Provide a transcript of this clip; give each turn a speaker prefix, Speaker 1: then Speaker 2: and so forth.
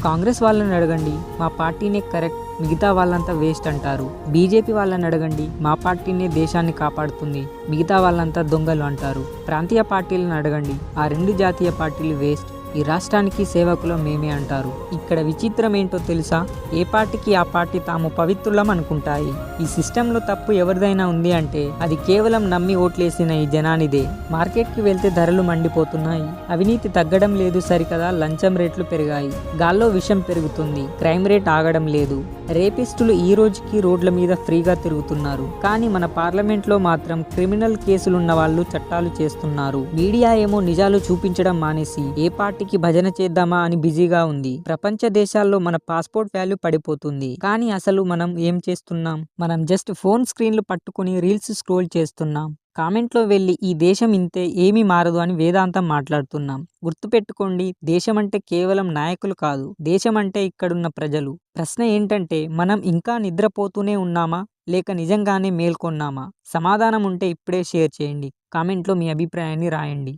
Speaker 1: కాంగ్రెస్ వాళ్ళని అడగండి, మా పార్టీనే కరెక్ట్, మిగతా వాళ్ళంతా వేస్ట్ అంటారు. బీజేపీ వాళ్ళని అడగండి, మా పార్టీనే దేశాన్ని కాపాడుతుంది, మిగతా వాళ్ళంతా దొంగలు అంటారు. ప్రాంతీయ పార్టీలను అడగండి, ఆ రెండు జాతీయ పార్టీలు వేస్ట్, ఈ రాష్ట్రానికి సేవకులు మేమే అంటారు. ఇక్కడ విచిత్రం ఏంటో తెలుసా? ఏ పార్టీకి ఆ పార్టీ తాము పవిత్రులం అనుకుంటాయి. ఈ సిస్టంలో తప్పు ఎవరిదైనా ఉంది అంటే అది కేవలం నమ్మి ఓట్లేసిన ఈ జనానిదే. మార్కెట్కి వెళ్తే ధరలు మండిపోతున్నాయి, అవినీతి తగ్గడం లేదు సరికదా, లంచం రేట్లు పెరిగాయి, గాల్లో విషం పెరుగుతుంది, క్రైమ్ రేట్ ఆగడం లేదు, రేపిస్టులు ఈ రోజుకి రోడ్ల మీద ఫ్రీగా తిరుగుతున్నారు. కానీ మన పార్లమెంట్లో మాత్రం క్రిమినల్ కేసులున్న వాళ్ళు చట్టాలు చేస్తున్నారు. మీడియా ఏమో నిజాలు చూపించడం మానేసి ఏ పార్టీకి భజన చేద్దామా అని బిజీగా ఉంది. ప్రపంచ దేశాల్లో మన పాస్పోర్ట్ వాల్యూ పడిపోతుంది. కానీ అసలు మనం ఏం చేస్తున్నాం? మనం జస్ట్ ఫోన్ స్క్రీన్లు పట్టుకుని రీల్స్ స్క్రోల్ చేస్తున్నాం. కామెంట్లో వెళ్ళి ఈ దేశం ఇంతే, ఏమీ మారదు అని వేదాంతం మాట్లాడుతున్నాం. గుర్తుపెట్టుకోండి, దేశం అంటే కేవలం నాయకులు కాదు, దేశం అంటే ఇక్కడున్న ప్రజలు. ప్రశ్న ఏంటంటే, మనం ఇంకా నిద్రపోతూనే ఉన్నామా, లేక నిజంగానే మేల్కొన్నామా? సమాధానం ఉంటే ఇప్పుడే షేర్ చేయండి. కామెంట్లో మీ అభిప్రాయాన్ని రాయండి.